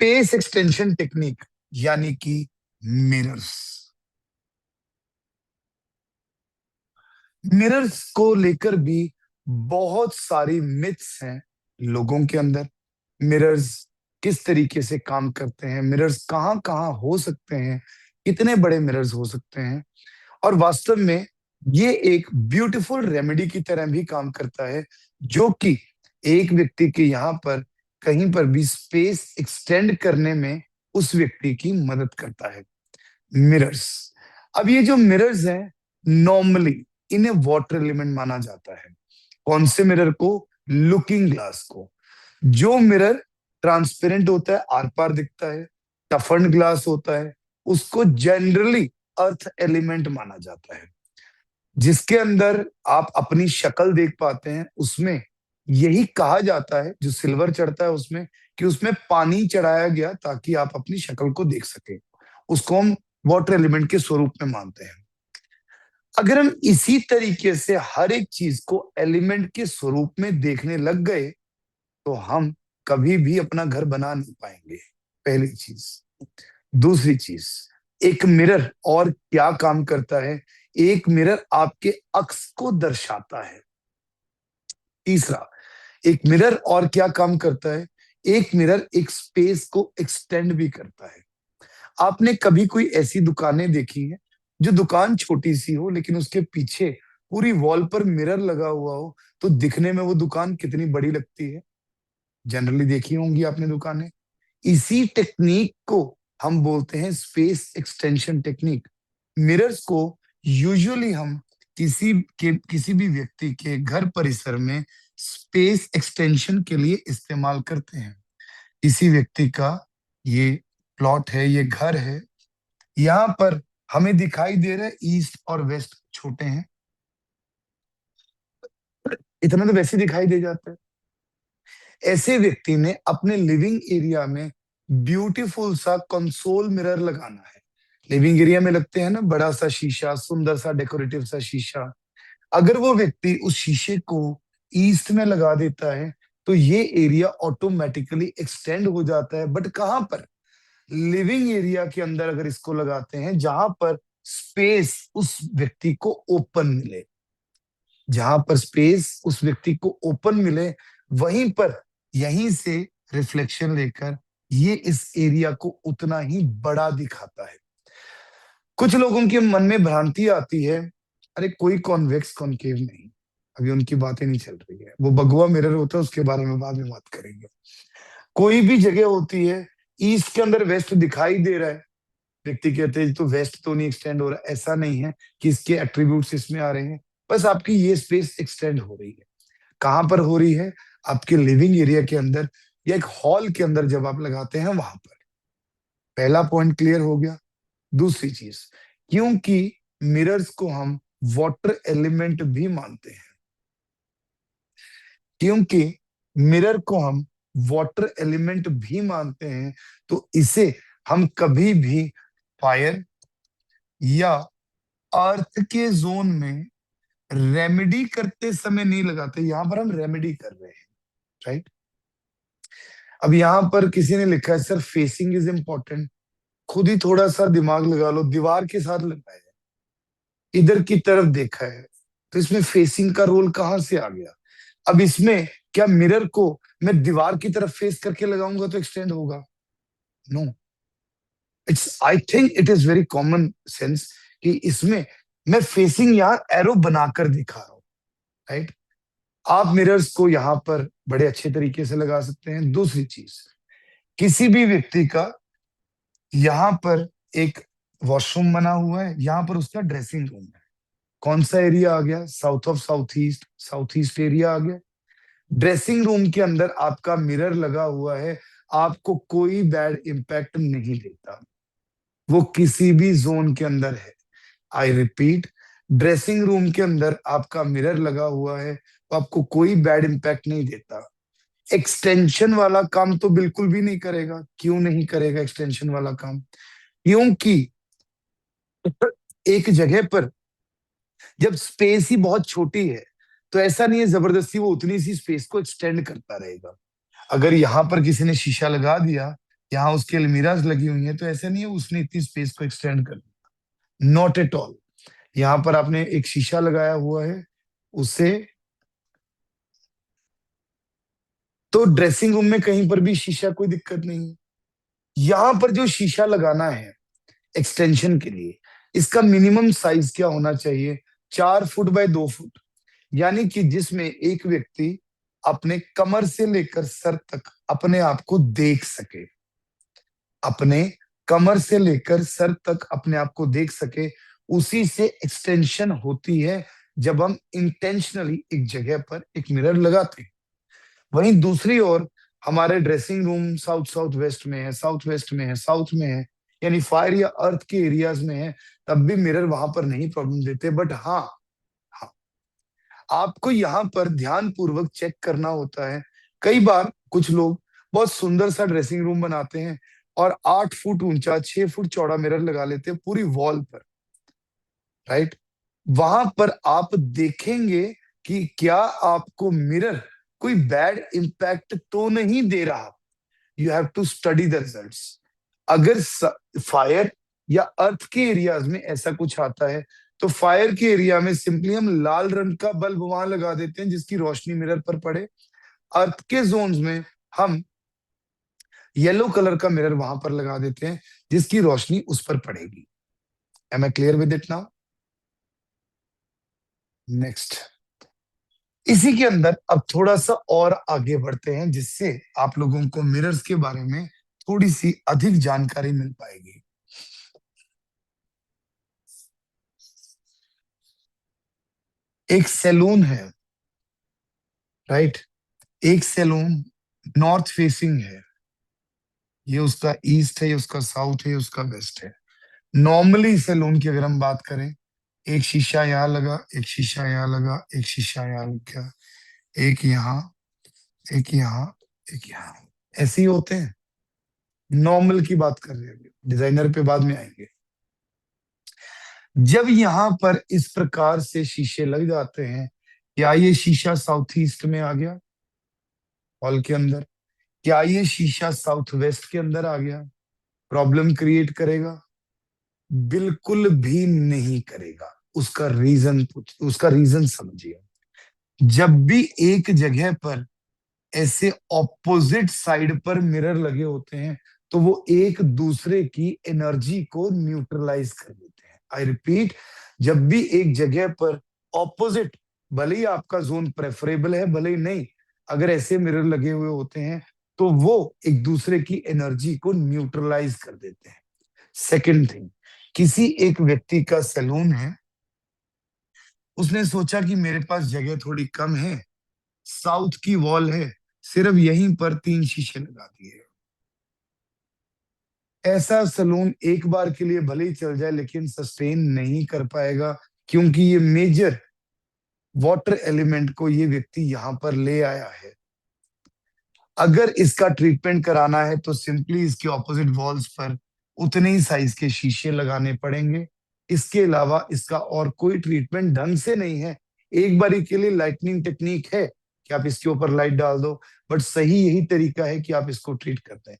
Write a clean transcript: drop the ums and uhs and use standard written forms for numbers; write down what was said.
Space extension technique यानी कि mirrors. Mirrors को लेकर भी बहुत सारी मिथ्स हैं लोगों के अंदर। मिरर्स किस तरीके से काम करते हैं, मिरर्स कहाँ कहाँ हो सकते हैं, कितने बड़े मिरर्स हो सकते हैं, और वास्तव में ये एक ब्यूटीफुल रेमेडी की तरह भी काम करता है, जो कि एक व्यक्ति के यहाँ पर कहीं पर भी स्पेस एक्सटेंड करने में उस व्यक्ति की मदद करता है। मिरर्स, अब ये जो मिरर्स हैं, नॉर्मली इन्हें वाटर एलिमेंट माना जाता है। कौन से मिरर को? लुकिंग ग्लास को। जो मिरर ट्रांसपेरेंट होता है, आर पार दिखता है, टफन्ड ग्लास होता है, उसको जनरली अर्थ एलिमेंट माना जाता है। जिसके अंदर आप अपनी शक्ल देख पाते हैं, उसमें यही कहा जाता है, जो सिल्वर चढ़ता है उसमें, कि उसमें पानी चढ़ाया गया ताकि आप अपनी शक्ल को देख सके। उसको हम वाटर एलिमेंट के स्वरूप में मानते हैं। अगर हम इसी तरीके से हर एक चीज को एलिमेंट के स्वरूप में देखने लग गए, तो हम कभी भी अपना घर बना नहीं पाएंगे, पहली चीज। दूसरी चीज, एक मिरर और क्या काम करता है? एक मिरर आपके अक्स को दर्शाता है। तीसरा, एक मिरर और क्या काम करता है? एक मिरर एक स्पेस को एक्सटेंड भी करता है। आपने कभी कोई ऐसी दुकानें देखी है जो दुकान छोटी सी हो, लेकिन उसके पीछे पूरी वॉल पर मिरर लगा हुआ हो, तो दिखने में वो दुकान कितनी बड़ी लगती है? जनरली देखी होंगी आपने दुकानें। इसी टेक्निक को हम बोलते हैं स्पेस एक्सटेंशन टेक्निक। मिरर्स को यूजुअली हम किसी भी व्यक्ति के घर परिसर में स्पेस एक्सटेंशन के लिए इस्तेमाल करते हैं। किसी व्यक्ति का ये प्लॉट है, ये घर है, यहाँ पर हमें दिखाई दे रहा है ईस्ट और वेस्ट छोटे हैं, इतना तो वैसे दिखाई दे जाता है। ऐसे व्यक्ति ने अपने लिविंग एरिया में ब्यूटीफुल सा कंसोल मिरर लगाना है। लिविंग एरिया में लगते हैं ना बड़ा सा शीशा, सुंदर सा डेकोरेटिव सा शीशा। अगर वो व्यक्ति उस शीशे को ईस्ट में लगा देता है, तो ये एरिया ऑटोमेटिकली एक्सटेंड हो जाता है। बट कहां पर? लिविंग एरिया के अंदर अगर इसको लगाते हैं, जहां पर स्पेस उस व्यक्ति को ओपन मिले, जहां पर स्पेस उस व्यक्ति को ओपन मिले, वहीं पर यहीं से रिफ्लेक्शन लेकर ये इस एरिया को उतना ही बड़ा दिखाता है। कुछ लोगों के मन में भ्रांति आती है, अरे कोई कॉन्वेक्स कॉनकेव नहीं, अभी उनकी बातें नहीं चल रही है, वो भगवा मिरर होता है, उसके बारे में बाद में बात करेंगे। कोई भी जगह होती है, ईस्ट के अंदर वेस्ट दिखाई दे रहा है, व्यक्ति कहते हैं तो वेस्ट तो नहीं एक्सटेंड हो रहा। ऐसा नहीं है कि इसके एट्रीब्यूट्स इसमें आ रहे हैं, बस आपकी ये स्पेस एक्सटेंड हो रही है। कहां पर हो रही है? आपके लिविंग एरिया के अंदर या एक हॉल के अंदर जब आप लगाते हैं वहां पर। पहला पॉइंट क्लियर हो गया। दूसरी चीज, क्योंकि मिरर्स को हम वाटर एलिमेंट भी मानते हैं, क्योंकि मिरर को हम वाटर एलिमेंट भी मानते हैं, तो इसे हम कभी भी फायर या अर्थ के जोन में रेमेडी करते समय नहीं लगाते। यहां पर हम रेमेडी कर रहे हैं, राइट? अब यहां पर किसी ने लिखा है सर फेसिंग इज इंपॉर्टेंट। खुद ही थोड़ा सा दिमाग लगा लो, दीवार के साथ लगाया है, इधर की तरफ देखा है, तो इसमें फेसिंग का रोल कहां से आ गया? अब इसमें क्या मिरर को मैं दीवार की तरफ फेस करके लगाऊंगा तो एक्सटेंड होगा? No, it's, I think it is very common sense कि इसमें मैं फेसिंग यहां एरो बनाकर दिखा रहा हूं, राइट? आप मिरर्स को यहां पर बड़े अच्छे तरीके से लगा सकते हैं। दूसरी चीज, किसी भी व्यक्ति का यहां पर एक वॉशरूम बना हुआ है, यहां पर उसका ड्रेसिंग रूम है। कौन सा एरिया आ गया? South of south east, south east area आ गया। ड्रेसिंग रूम के अंदर आपका मिरर लगा हुआ है, आपको कोई बैड इंपैक्ट नहीं देता, वो किसी भी जोन के अंदर है। आई रिपीट, ड्रेसिंग रूम के अंदर आपका मिरर लगा हुआ है, तो आपको कोई बैड इंपैक्ट नहीं देता। एक्सटेंशन वाला काम तो बिल्कुल भी नहीं करेगा। क्यों नहीं करेगा एक्सटेंशन वाला काम? क्योंकि एक जगह पर जब स्पेस ही बहुत छोटी है, तो ऐसा नहीं है जबरदस्ती वो उतनी सी स्पेस को एक्सटेंड करता रहेगा। अगर यहां पर किसी ने शीशा लगा दिया, यहाँ उसकी अलमीराज लगी हुई है, तो ऐसे नहीं है उसने इतनी स्पेस को एक्सटेंड कर दिया, नॉट एट ऑल। यहाँ पर आपने एक शीशा लगाया हुआ है उससे, तो ड्रेसिंग रूम में कहीं पर भी शीशा कोई दिक्कत नहीं है। यहाँ पर जो शीशा लगाना है एक्सटेंशन के लिए, इसका मिनिमम साइज क्या होना चाहिए? 4 फुट बाय 2 फुट, यानी कि जिसमें एक व्यक्ति अपने कमर से लेकर सर तक अपने आप को देख सके, अपने कमर से लेकर सर तक अपने आप को देख सके। उसी से एक्सटेंशन होती है जब हम इंटेंशनली एक जगह पर एक मिरर लगाते हैं। वहीं दूसरी ओर हमारे dressing room south south west में है, साउथ वेस्ट में है, साउथ में है, यानी फायर या अर्थ के एरियाज में है, तब भी मिरर वहां पर नहीं प्रॉब्लम देते। बट हाँ, हाँ, आपको यहाँ पर ध्यान पूर्वक चेक करना होता है। कई बार कुछ लोग बहुत सुंदर सा ड्रेसिंग रूम बनाते हैं और 8 फुट ऊंचा 6 फुट चौड़ा मिरर लगा लेते हैं पूरी वॉल पर, राइट? वहां पर आप देखेंगे कि क्या आपको मिरर कोई बैड इंपैक्ट तो नहीं दे रहा। You have to study the results. अगर फायर या अर्थ के एरियाज में ऐसा कुछ आता है, तो फायर के एरिया में सिंपली हम लाल रंग का बल्ब वहां लगा देते हैं जिसकी रोशनी मिरर पर पड़े। अर्थ के जोन्स में हम येलो कलर का मिरर वहां पर लगा देते हैं जिसकी रोशनी उस पर पड़ेगी। Am I clear with it now? Next, इसी के अंदर अब थोड़ा सा और आगे बढ़ते हैं जिससे आप लोगों को मिरर्स के बारे में थोड़ी सी अधिक जानकारी मिल पाएगी। एक सैलून है, राइट? एक सैलून नॉर्थ फेसिंग है, ये उसका ईस्ट है, ये उसका साउथ है, ये उसका वेस्ट है। नॉर्मली सैलून की अगर हम बात करें, एक शीशा यहाँ लगा, एक शीशा यहाँ लगा, एक शीशा यहाँ लगा, एक यहाँ, एक यहाँ, एक यहाँ, ऐसे ही होते हैं। नॉर्मल की बात कर रहे हैं, डिजाइनर पे बाद में आएंगे। जब यहाँ पर इस प्रकार से शीशे लग जाते हैं, क्या ये शीशा साउथ ईस्ट में आ गया हॉल के अंदर? क्या ये शीशा साउथ वेस्ट के अंदर आ गया? प्रॉब्लम क्रिएट करेगा? बिल्कुल भी नहीं करेगा। उसका रीजन समझिए। जब भी एक जगह पर ऐसे ऑपोजिट साइड पर मिरर लगे होते हैं, तो वो एक दूसरे की एनर्जी को न्यूट्रलाइज कर देते हैं। आई रिपीट, जब भी एक जगह पर ऑपोजिट, भले ही आपका जोन प्रेफरेबल है भले ही नहीं, अगर ऐसे मिरर लगे हुए होते हैं तो वो एक दूसरे की एनर्जी को न्यूट्रलाइज कर देते हैं। सेकंड थिंग, किसी एक व्यक्ति का सैलून है, उसने सोचा कि मेरे पास जगह थोड़ी कम है, साउथ की वॉल है, सिर्फ यहीं पर 3 शीशे लगा दिए। ऐसा सलून एक बार के लिए भले ही चल जाए लेकिन सस्टेन नहीं कर पाएगा, क्योंकि ये मेजर वाटर एलिमेंट को ये व्यक्ति यहां पर ले आया है। अगर इसका ट्रीटमेंट कराना है तो सिंपली इसके ऑपोजिट वॉल्स पर उतने ही साइज के शीशे लगाने पड़ेंगे। इसके अलावा इसका और कोई ट्रीटमेंट ढंग से नहीं है। एक बारी के लिए लाइटनिंग टेक्निक है कि आप इसके ऊपर लाइट डाल दो, बट सही यही तरीका है कि आप इसको ट्रीट करते हैं।